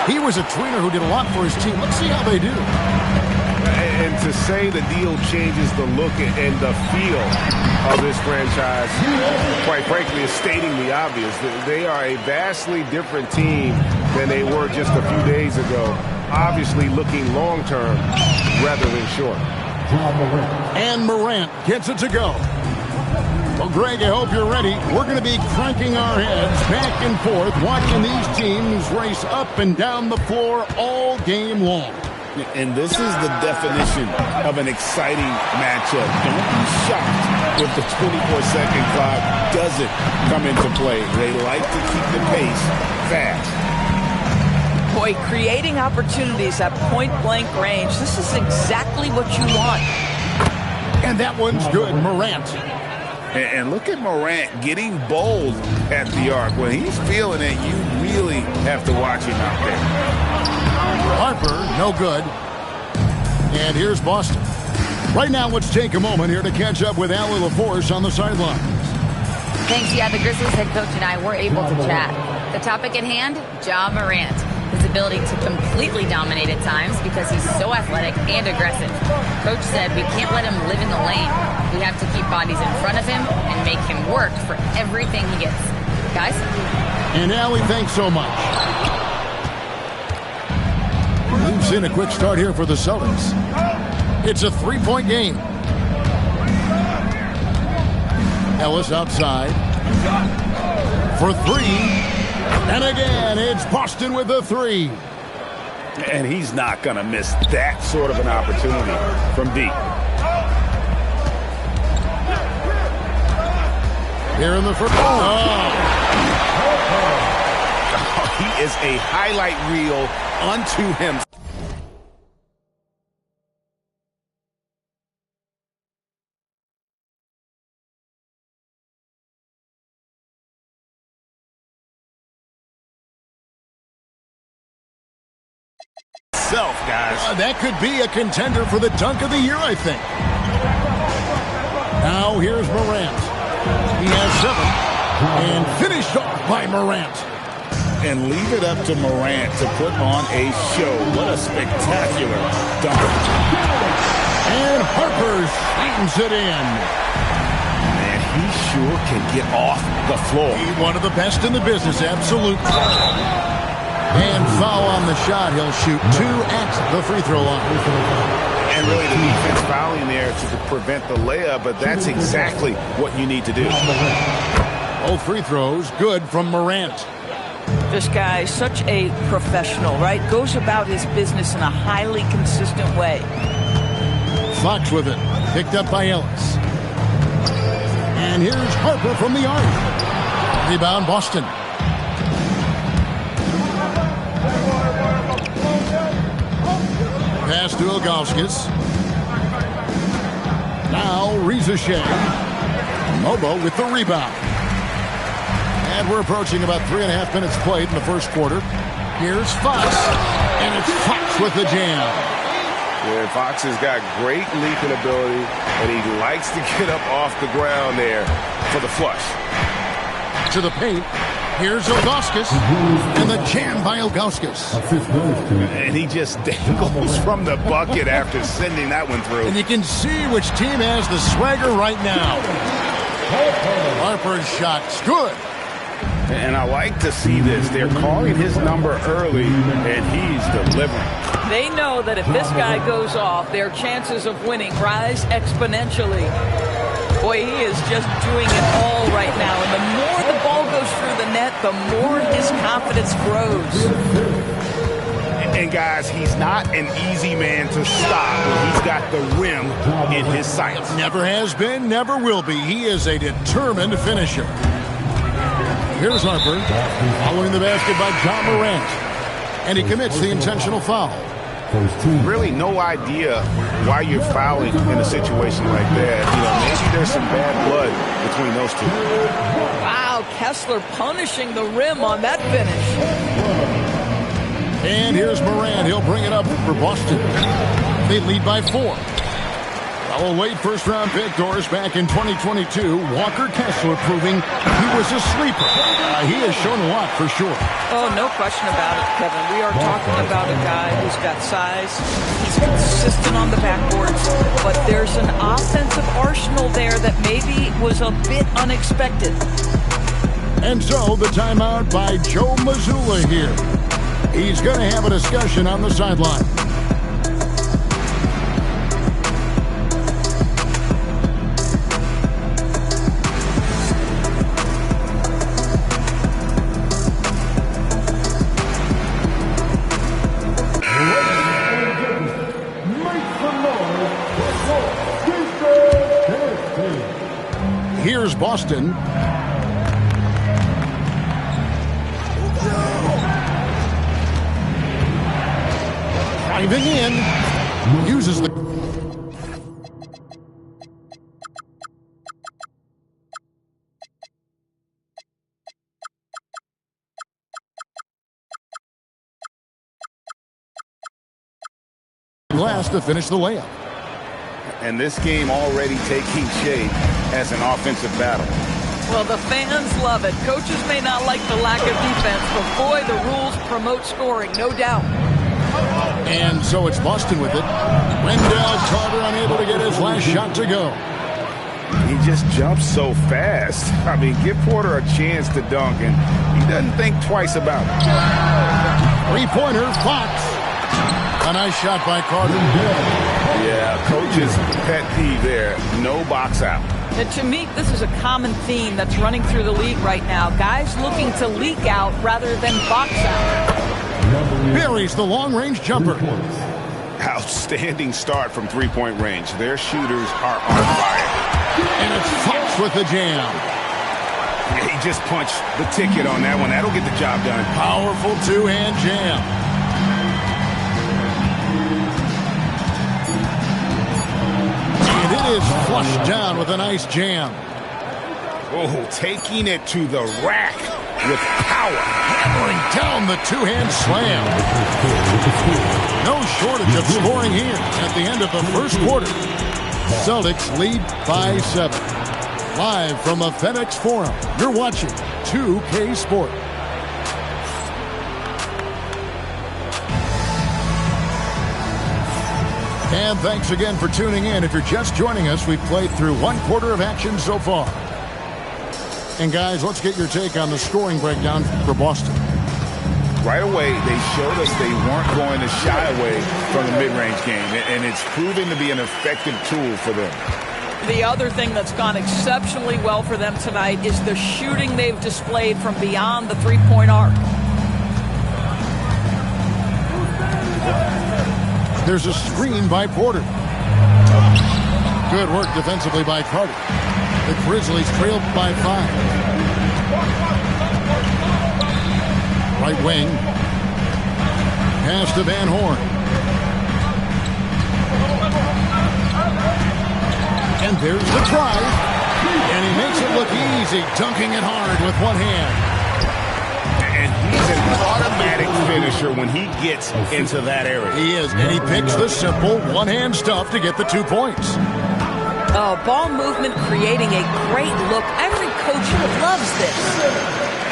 He was a tweener who did a lot for his team. Let's see how they do. And to say the deal changes the look and the feel of this franchise, quite frankly, is stating the obvious. They are a vastly different team than they were just a few days ago. Obviously looking long-term rather than short. And Morant gets it to go. Well, Greg, I hope you're ready. We're going to be cranking our heads back and forth, watching these teams race up and down the floor all game long. And this is the definition of an exciting matchup. Don't be shocked if the 24-second clock doesn't come into play. They like to keep the pace fast. Boy, creating opportunities at point-blank range, this is exactly what you want. And that one's good, Morant. And look at Morant getting bold at the arc. When he's feeling it, you really have to watch him out there. Harper, no good. And here's Boston. Right now, let's take a moment here to catch up with Allie LaForce on the sidelines. Thanks. Yeah, the Grizzlies head coach and I were able to chat. The topic at hand, Ja Morant. His ability to completely dominate at times because he's so athletic and aggressive. Coach said we can't let him live in the lane. We have to keep bodies in front of him and make him work for everything he gets. Guys? And Allie, thanks so much. We've seen a quick start here for the Celtics. It's a three-point game. Ellis outside. For three. And again, it's Boston with the three. And he's not going to miss that sort of an opportunity from deep. Here in the first. He is a highlight reel unto him. Guys. That could be a contender for the dunk of the year, I think. Now here's Morant. He has 7. And finished off by Morant. And leave it up to Morant to put on a show. What a spectacular dunk. And Harper slams it in. Man, he sure can get off the floor. He's one of the best in the business, absolutely. And foul on the shot. He'll shoot 2 at the free throw line. And really the defense fouling there to prevent the layup, but that's exactly what you need to do. Both free throws good from Morant. This guy is such a professional, right? Goes about his business in a highly consistent way. Fox with it. Picked up by Ellis. And here's Harper from the arc. Rebound, Boston. Pass to Ilgauskas. Now Reza Shea. Mobo with the rebound. And we're approaching about 3.5 minutes played in the first quarter. Here's Fox. And it's Fox with the jam. Yeah, Fox has got great leaping ability, and he likes to get up off the ground there for the flush. To the paint. Here's Ilgauskas, and the jam by Ilgauskas. And he just dangles from the bucket after sending that one through. And you can see which team has the swagger right now. Harper's shot's good. And I like to see this. They're calling his number early, and he's delivering. They know that if this guy goes off, their chances of winning rise exponentially. Boy, he is just doing it all right now. And the more the ball goes through the net, the more his confidence grows. And guys, he's not an easy man to stop when he's got the rim in his sights. Never has been, never will be. He is a determined finisher. Here's Harper, following the basket by Ja Morant. And he commits the intentional foul. Really no idea why you're fouling in a situation like that. You know, maybe there's some bad blood between those two. Wow, Kessler punishing the rim on that finish. And here's Morant. He'll bring it up for Boston. They lead by 4. Oh, late first-round pick, Doris, back in 2022. Walker Kessler proving he was a sleeper. He has shown a lot for sure. Oh, no question about it, Kevin. We are talking about a guy who's got size. He's consistent on the backboards, but there's an offensive arsenal there that maybe was a bit unexpected. And so the timeout by Joe Mazzulla here. He's going to have a discussion on the sideline. Here's Boston. Driving in. Uses the... glass to finish the layup. And this game already taking shape as an offensive battle. Well, the fans love it. Coaches may not like the lack of defense, but boy, the rules promote scoring, no doubt. And so it's Boston with it. Wendell Carter unable to get his last shot to go. He just jumps so fast. I mean, give Porter a chance to dunk, and he doesn't think twice about it. Three-pointer, Fox. A nice shot by Carter. Yeah, coach's pet peeve there. No box out. And to me, this is a common theme that's running through the league right now. Guys looking to leak out rather than box out. Buries the long-range jumper. Outstanding start from three-point range. Their shooters are on fire. And it's Fox with the jam. Yeah, he just punched the ticket on that one. That'll get the job done. Powerful two-hand jam. And it is flushed down with a nice jam. Oh, taking it to the rack with power. Hammering down the two-hand slam. No shortage of scoring here at the end of the first quarter. Celtics lead by 7. Live from the FedEx Forum, you're watching 2K Sport. And thanks again for tuning in. If you're just joining us, we've played through one quarter of action so far. And guys, let's get your take on the scoring breakdown for Boston. Right away, they showed us they weren't going to shy away from the mid-range game, and it's proving to be an effective tool for them. The other thing that's gone exceptionally well for them tonight is the shooting they've displayed from beyond the three-point arc. There's a screen by Porter. Good work defensively by Carter. The Grizzlies trailed by 5. Right wing. Pass to Van Horn. And there's the drive. And he makes it look easy, dunking it hard with one hand. And he's an automatic finisher when he gets into that area. He is, and he picks the simple one-hand stuff to get the 2 points. Ball movement creating a great look. Every coach loves this.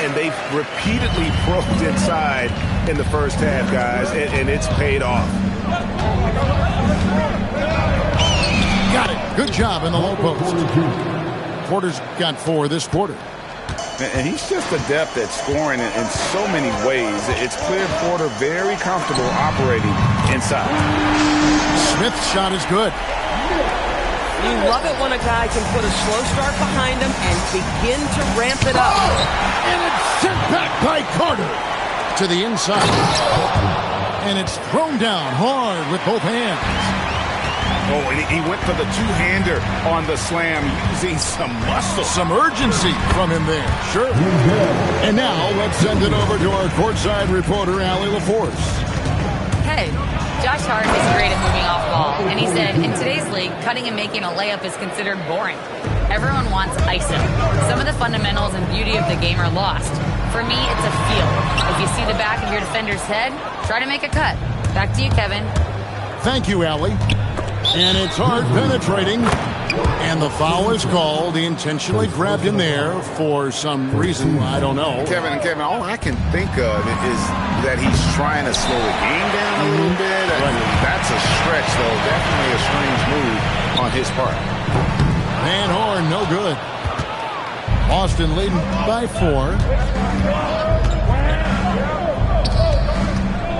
And they've repeatedly probed inside in the first half, guys, and it's paid off. Got it. Good job in the low post. Porter's got 4 this quarter. And he's just adept at scoring in so many ways. It's clear Porter very comfortable operating inside. Smith's shot is good. You love it when a guy can put a slow start behind him and begin to ramp it up. And it's sent back by Carter to the inside. And it's thrown down hard with both hands. Oh, and he went for the two-hander on the slam, using some muscle. Some urgency from him there, sure. And now let's send it over to our courtside reporter, Allie LaForce. Hey, Josh Hart is great at moving off ball, and he said, in today's league, cutting and making a layup is considered boring. Everyone wants ISO. Some of the fundamentals and beauty of the game are lost. For me, it's a feel. If you see the back of your defender's head, try to make a cut. Back to you, Kevin. Thank you, Allie. And it's hard penetrating. And the foul is called. He intentionally grabbed him there for some reason. I don't know. Kevin, all I can think of is that he's trying to slow the game down a little bit. That's a stretch, though. Definitely a strange move on his part. Van Horn, no good. Boston leading by 4.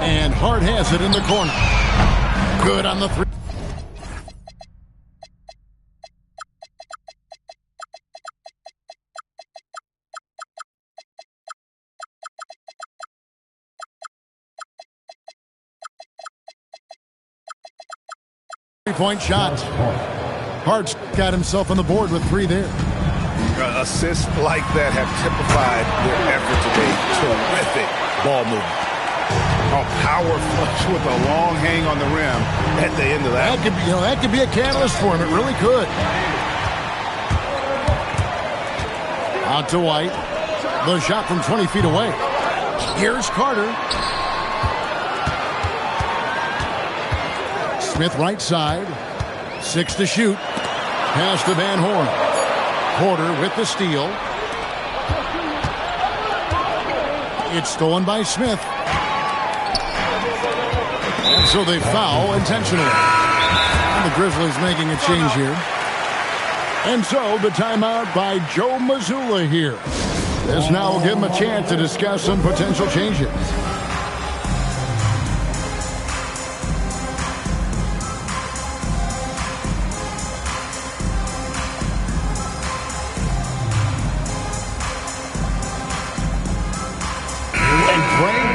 And Hart has it in the corner. Good on the 3. Three-point shot. Hart's got himself on the board with 3 there. Assists like that have typified their effort today. Terrific ball movement. A power flush with a long hang on the rim at the end of that. That could be a catalyst for him. It really could. Out to White. The shot from 20 feet away. Here's Carter. Smith right side. 6 to shoot. Pass to Van Horn. Porter with the steal. It's stolen by Smith. And so they foul intentionally. And the Grizzlies making a change here. And so the timeout by Joe Mazzulla here. This now will give him a chance to discuss some potential changes.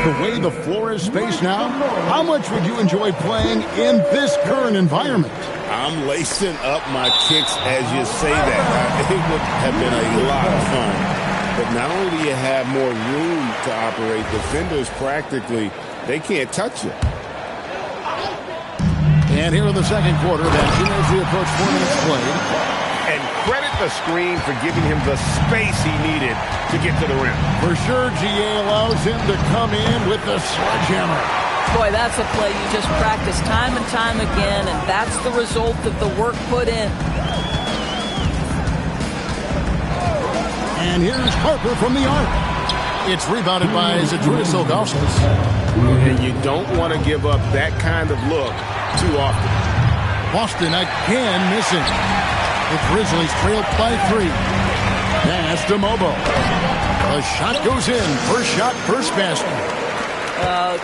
The way the floor is spaced now, how much would you enjoy playing in this current environment? I'm lacing up my kicks as you say that. It would have been a lot of fun. But not only do you have more room to operate, defenders practically, they can't touch you. And here in the second quarter, as we approach 4 minutes played. And credit the screen for giving him the space he needed to get to the rim. For sure, GA allows him to come in with the sledgehammer. Boy, that's a play you just practice time and time again, and that's the result of the work put in. And here's Harper from the arc. It's rebounded by Zydrunas Ilgauskas. And you don't want to give up that kind of look too often. Boston again missing. The Grizzlies trailed by 3. Pass to Mobo. The shot goes in. First shot, first basket.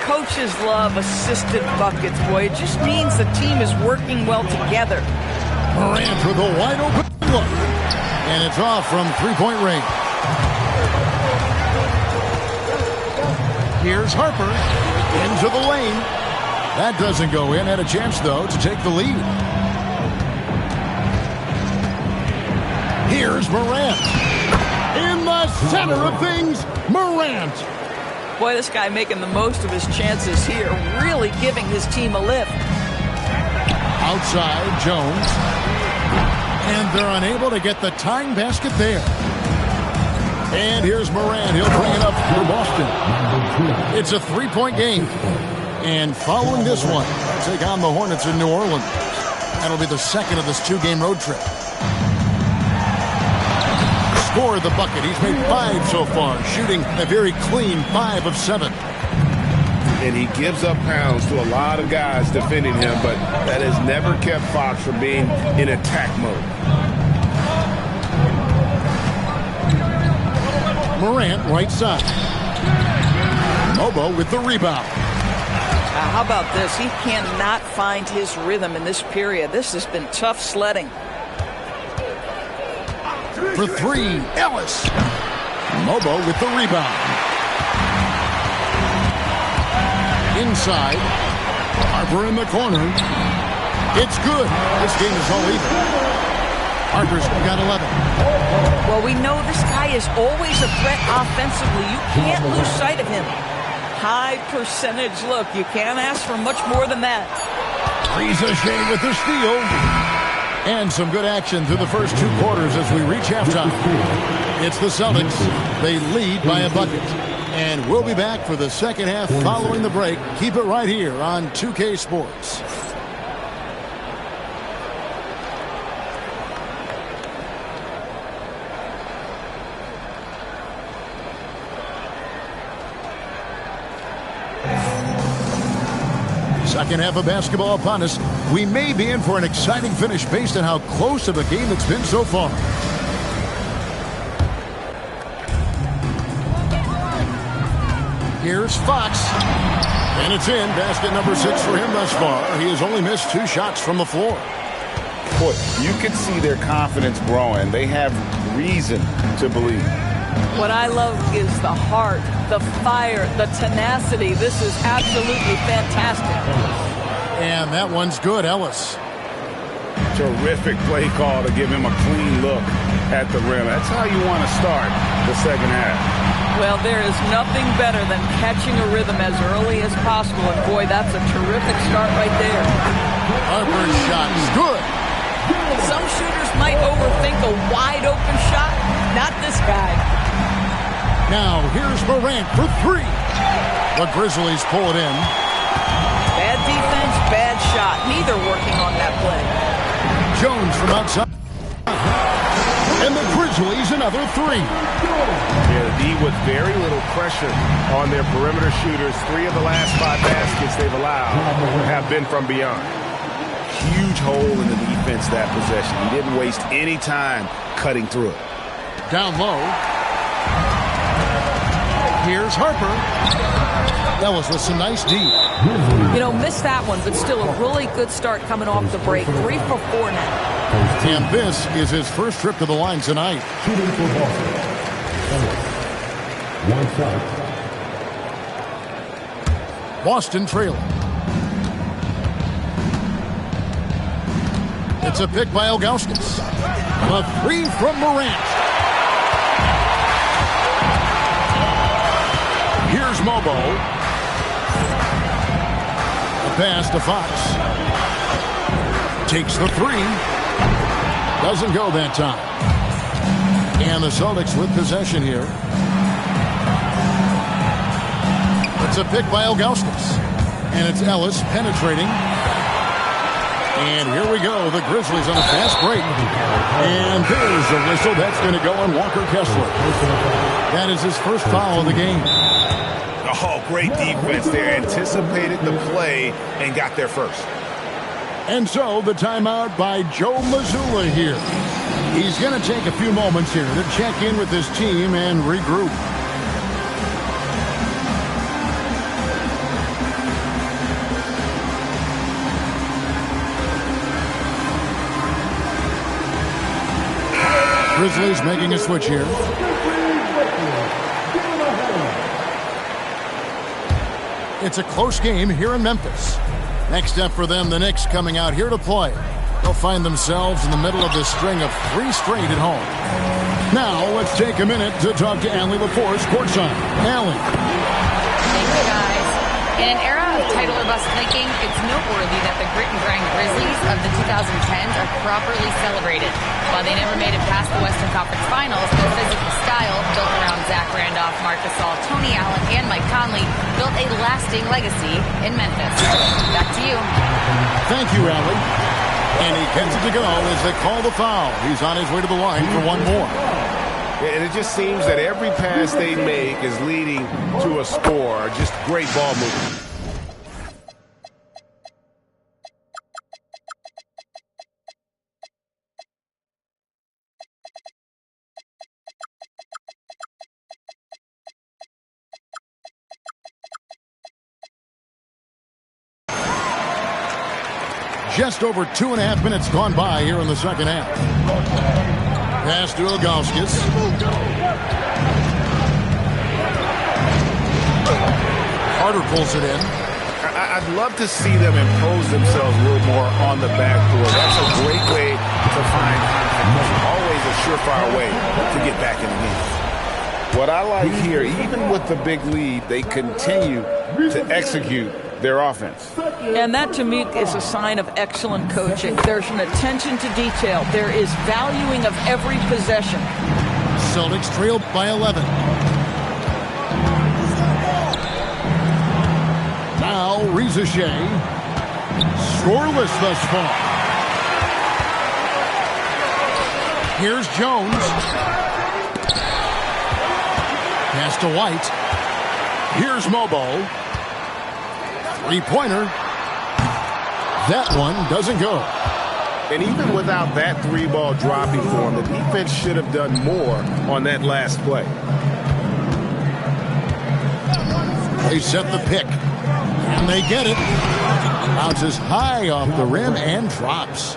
Coaches love assisted buckets, boy. It just means the team is working well together. Morant with a wide open look. And it's off from 3-point range. Here's Harper into the lane. That doesn't go in. Had a chance, though, to take the lead. Here's Morant. In the center of things, Morant. Boy, this guy making the most of his chances here, really giving his team a lift. Outside, Jones. And they're unable to get the tying basket there. And here's Morant. He'll bring it up for Boston. It's a 3-point game. And following this one, take on the Hornets in New Orleans. That'll be the second of this 2-game road trip. Scored the bucket. He's made 5 so far, shooting a very clean 5 of 7. And he gives up pounds to a lot of guys defending him, but that has never kept Fox from being in attack mode. Morant, right side. Mobo with the rebound. How about this? He cannot find his rhythm in this period. This has been tough sledding. For 3, Ellis. Mobo with the rebound. Inside. Harper in the corner. It's good. This game is all even. Harper's got 11. Well, we know this guy is always a threat offensively. You can't lose sight of him. High percentage look. You can't ask for much more than that. Rizachet with the steal. And some good action through the first 2 quarters as we reach halftime. It's the Celtics. They lead by a bucket. And we'll be back for the second half following the break. Keep it right here on 2K Sports. Second half of basketball upon us. We may be in for an exciting finish based on how close of a game it's been so far. Here's Fox. And it's in. Basket number 6 for him thus far. He has only missed 2 shots from the floor. Boy, you can see their confidence growing. They have reason to believe. What I love is the heart, the fire, the tenacity. This is absolutely fantastic. And that one's good, Ellis. Terrific play call to give him a clean look at the rim. That's how you want to start the second half. Well, there is nothing better than catching a rhythm as early as possible. And, boy, that's a terrific start right there. Harper's shot is good. Some shooters might overthink a wide-open shot. Not this guy. Now, here's Morant for 3. The Grizzlies pull it in. Bad defense, bad shot. Neither working on that play. Jones from outside. And the Grizzlies another 3. Yeah, the D with very little pressure on their perimeter shooters. 3 of the last 5 baskets they've allowed have been from beyond. Huge hole in the defense that possession. He didn't waste any time cutting through it. Down low. Here's Harper. Ellis with some nice D. You know, missed that one, but still a really good start coming off the break. 3 for 4 now. And this is his first trip to the line tonight. Shooting for Boston. 1 shot. Boston trailing. It's a pick by Ilgauskas. A 3 from Morant. Here's Mobo. A pass to Fox. Takes the 3. Doesn't go that time. And the Celtics with possession here. It's a pick by Ilgauskas. And it's Ellis penetrating. And here we go. The Grizzlies on a fast break. And there's a whistle. That's going to go on Walker Kessler. That is his first foul of the game. Oh, great defense there. Anticipated the play and got there first. And so the timeout by Joe Mazzulla here. He's going to take a few moments here to check in with his team and regroup. Grizzlies making a switch here. It's a close game here in Memphis. Next up for them, the Knicks coming out here to play. They'll find themselves in the middle of this string of 3 straight at home. Now, let's take a minute to talk to Allie LaForce courtside. Allie. Thank you, guys. In an era of title or bust thinking, it's noteworthy that the grit and grind Grizzlies of the 2010s are properly celebrated. While they never made it past the Western Conference Finals, their physical style, built around Zach Randolph, Marc Gasol, Tony Allen, and Mike Conley, built a lasting legacy in Memphis. Back to you. Thank you, Allie. And he gets it to go as they call the foul. He's on his way to the line for one more. And it just seems that every pass they make is leading to a score. Just great ball movement. Just over 2.5 minutes gone by here in the second half. Pass to Ilgauskas. Carter pulls it in. I'd love to see them impose themselves a little more on the backboard. That's a great way to find confidence. Always a surefire way to get back in the game. What I like here, even with the big lead, they continue to execute their offense. And that, to me, is a sign of excellent coaching. There's an attention to detail. There is valuing of every possession. Celtics trailed by 11. Now, Reza Shea. Scoreless thus far. Here's Jones. Pass to White. Here's Mobo. 3-pointer. That one doesn't go. And even without that three-ball dropping for him, the defense should have done more on that last play. They set the pick. And they get it. Bounces high off the rim and drops.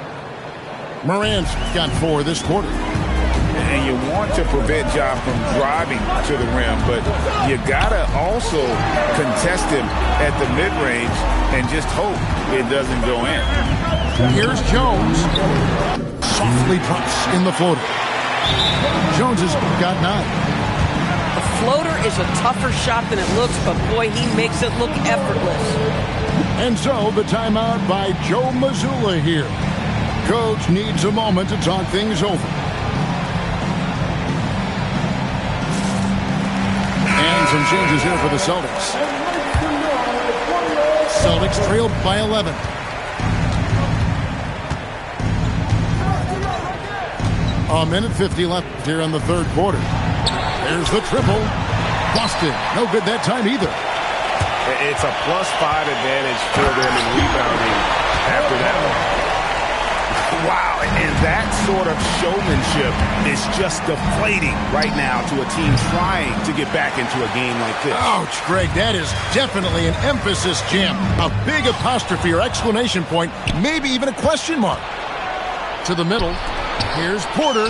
Morant's got 4 this quarter. And you want to prevent Ja from driving to the rim, but you gotta also contest him at the mid-range and just hope it doesn't go in. Here's Jones. Softly drops in the floater. Jones has got 9. The floater is a tougher shot than it looks, but boy, he makes it look effortless. And so the timeout by Joe Mazzulla here. Coach needs a moment to talk things over. And some changes here for the Celtics. Celtics trailed by 11. A minute 50 left here in the third quarter. There's the triple. Boston, no good that time either. It's a +5 advantage for them in rebounding after that one. Wow, and that sort of showmanship is just deflating right now to a team trying to get back into a game like this. Ouch, Greg, that is definitely an emphasis jam. A big apostrophe or exclamation point, maybe even a question mark. To the middle, here's Porter.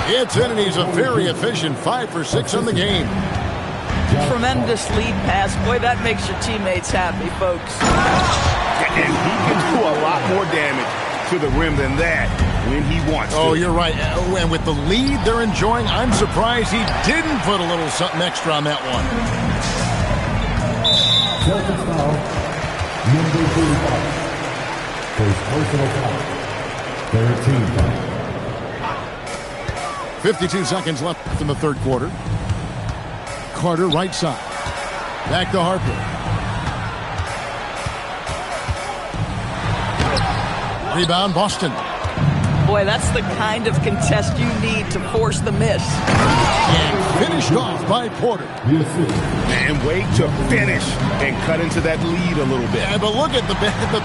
It's in, and he's a very efficient 5 for 6 on the game. Tremendous lead pass. Boy, that makes your teammates happy, folks. And he can do a lot more damage to the rim than that when he wants to. Oh, you're right. And with the lead they're enjoying, I'm surprised he didn't put a little something extra on that one. Celtics foul, number 35. First personal foul. 13 foul. 52 seconds left in the third quarter. Carter right side. Back to Harper. Rebound Boston. Boy, that's the kind of contest you need to force the miss. And finished off by Porter. And wait to finish and cut into that lead a little bit. Yeah, but look at the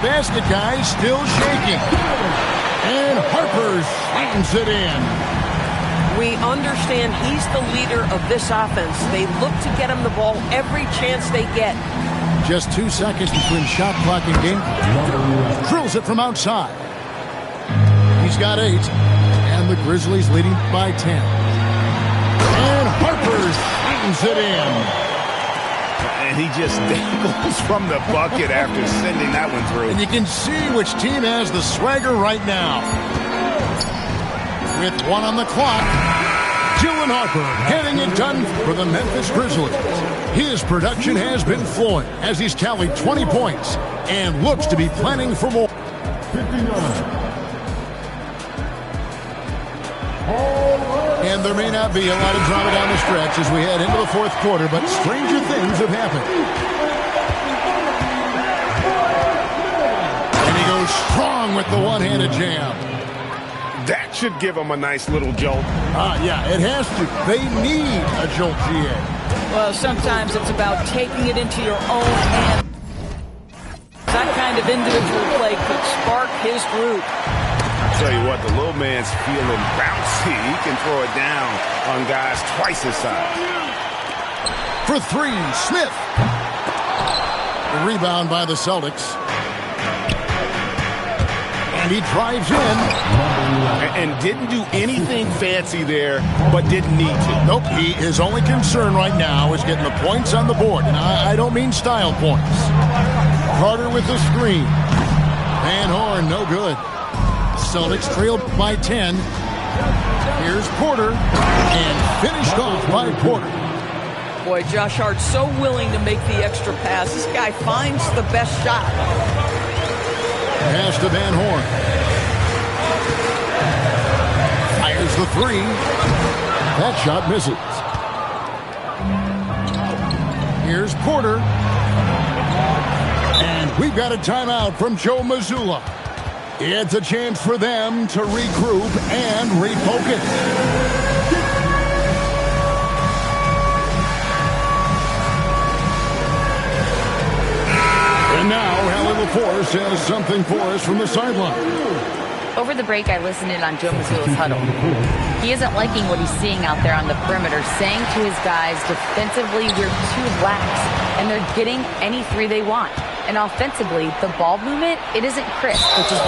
basket guy still shaking. And Harper slams it in. We understand he's the leader of this offense. They look to get him the ball every chance they get. Just 2 seconds between shot clock and game. Drills it from outside. He's got 8. And the Grizzlies leading by 10. And Harper slams it in. And he just dangles from the bucket after sending that one through. And you can see which team has the swagger right now. With 1 on the clock, Dylan Harper getting it done for the Memphis Grizzlies. His production has been flowing as he's tallied 20 points and looks to be planning for more. 59. And there may not be a lot of drama down the stretch as we head into the fourth quarter, but stranger things have happened. And he goes strong with the one-handed jam. That should give them a nice little jolt. Yeah, it has to. They need a jolt, GA. Well, sometimes it's about taking it into your own hands. That kind of individual play could spark his group. I'll tell you what, the little man's feeling bouncy. He can throw it down on guys twice his size. For 3, Smith. The rebound by the Celtics. And he drives in. And didn't do anything fancy there, but didn't need to. Nope, his only concern right now is getting the points on the board. And I don't mean style points. Carter with the screen. Van Horn, no good. Celtics trailed by 10. Here's Porter. And finished off by Porter. Boy, Josh Hart so willing to make the extra pass. This guy finds the best shot. Pass to Van Horn. Fires the 3. That shot misses. Here's Porter. And we've got a timeout from Joe Mazzulla. It's a chance for them to regroup and refocus. And now Hallie will Force has something for us from the sideline. Over the break, I listened in on Joe Mazzulla's huddle. He isn't liking what he's seeing out there on the perimeter, saying to his guys, defensively, we're too lax, and they're getting any three they want. And offensively, the ball movement, it isn't crisp, which is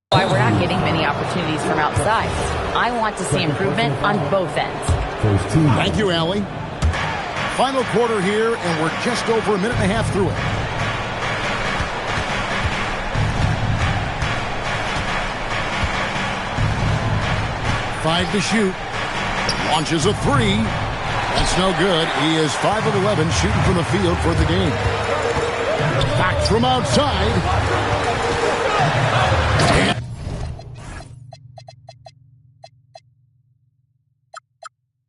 why we're not getting many opportunities from outside. I want to see improvement on both ends. Thank you, Allie. Final quarter here, and we're just over a minute and a half through it. Five to shoot. Launches a three. That's no good. He is 5 of 11 shooting from the field for the game. Back from outside.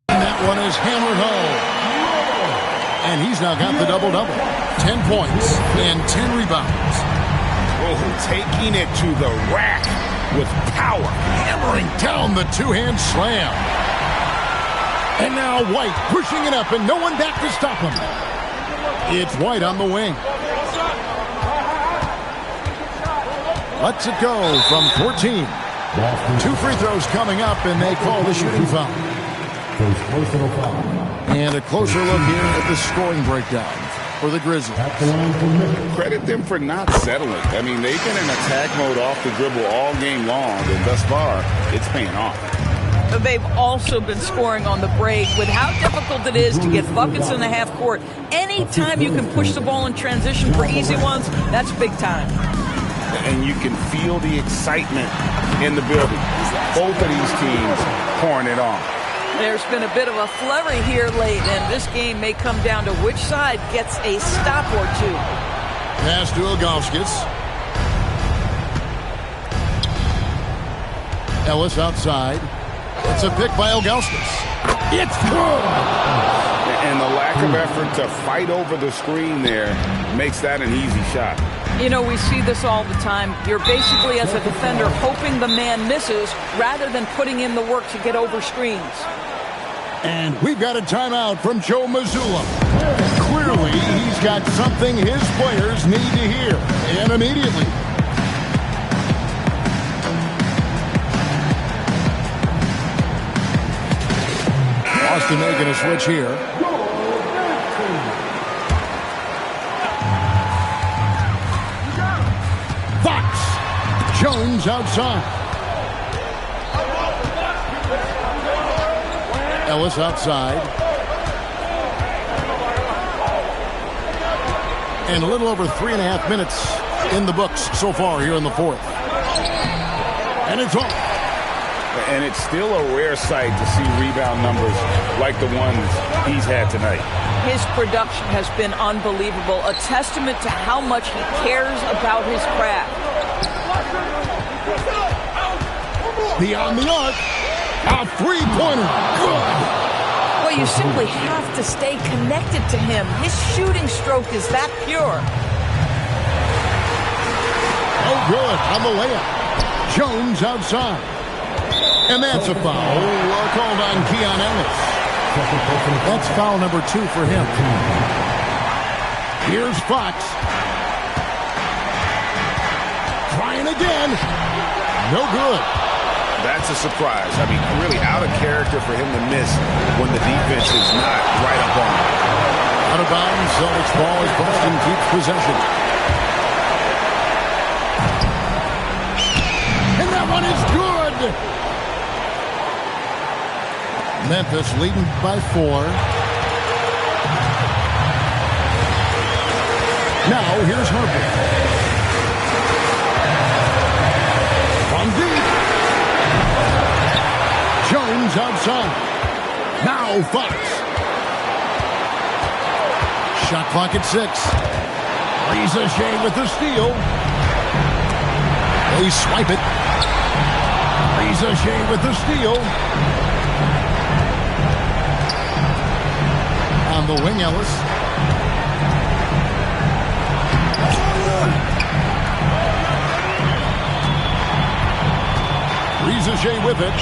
And that one is hammered home. And he's now got the double-double. 10 points and 10 rebounds. Oh, taking it to the rack with power. Hammering down the two-hand slam. And now White pushing it up and no one back to stop him. It's White on the wing. Lets it go from 14. 2 free throws coming up and they call the shooting foul. And a closer look here at the scoring breakdown for the Grizzlies. Credit them for not settling. I mean, they've been in attack mode off the dribble all game long, and thus far, it's paying off. They've also been scoring on the break. With how difficult it is to get buckets in the half court, anytime you can push the ball in transition for easy ones, that's big time. And you can feel the excitement in the building. Both of these teams pouring it on. There's been a bit of a flurry here late, and this game may come down to which side gets a stop or two. Pass to Ilgauskas. Ellis outside. It's a pick by Ilgauskas. It's good! And the lack of effort to fight over the screen there makes that an easy shot. You know, we see this all the time. You're basically, as a defender, hoping the man misses rather than putting in the work to get over screens. And we've got a timeout from Joe Mazzulla. Clearly, he's got something his players need to hear, and immediately. Boston making a switch here. Fox. Jones outside. Ellis outside. And a little over 3.5 minutes in the books so far here in the fourth. And it's off. And it's still a rare sight to see rebound numbers like the ones he's had tonight. His production has been unbelievable, a testament to how much he cares about his craft. Beyond the arc. A three-pointer. Good. Well, you simply have to stay connected to him. His shooting stroke is that pure. Oh, good on the layup. Jones outside. And that's a foul called on Keon Ellis. That's foul number 2 for him. Here's Fox. Trying again. No good. That's a surprise. I mean, really out of character for him to miss when the defense is not right up on him. Out of bounds, Celtics ball as Boston keeps possession. And that one is good! Memphis leading by 4. Now, here's Harper. From deep. Jones outside. Now Fox. Shot clock at 6. Reza Shea with the steal. They swipe it. Reza Shea with the steal. On the wing, Ellis. Reza Shea with it.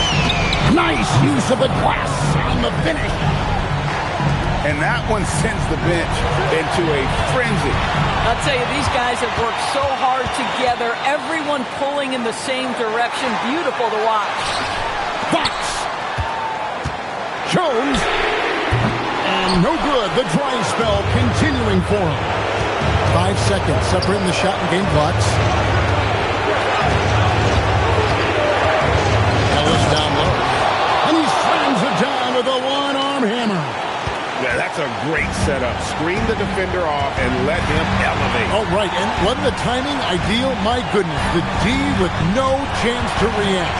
Nice use of the glass on the finish. And that one sends the bench into a frenzy. I'll tell you, these guys have worked so hard together. Everyone pulling in the same direction. Beautiful to watch. Fox. Jones. And no good. The dry spell continuing for him. 5 seconds separating the shot and game clocks. Ellis down low. And he slams it down with a one-arm hammer. Yeah, that's a great setup. Screen the defender off and let him elevate. Oh, right. And wasn't the timing ideal? My goodness. The D with no chance to react.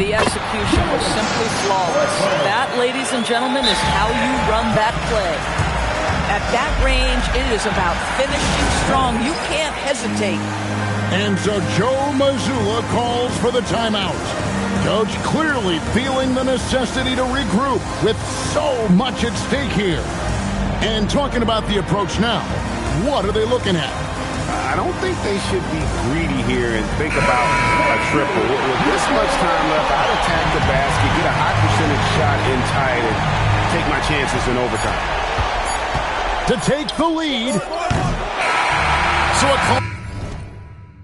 The execution was simply flawless. That, ladies and gentlemen, is how you run that play. At that range, it is about finishing strong. You can't hesitate. And so Joe Mazzulla calls for the timeout. Coach clearly feeling the necessity to regroup with so much at stake here. And talking about the approach now, what are they looking at? I don't think they should be greedy here and think about a triple. With this much time left, I'd attack the basket, get a high percentage shot in tight, and take my chances in overtime. To take the lead. So a call.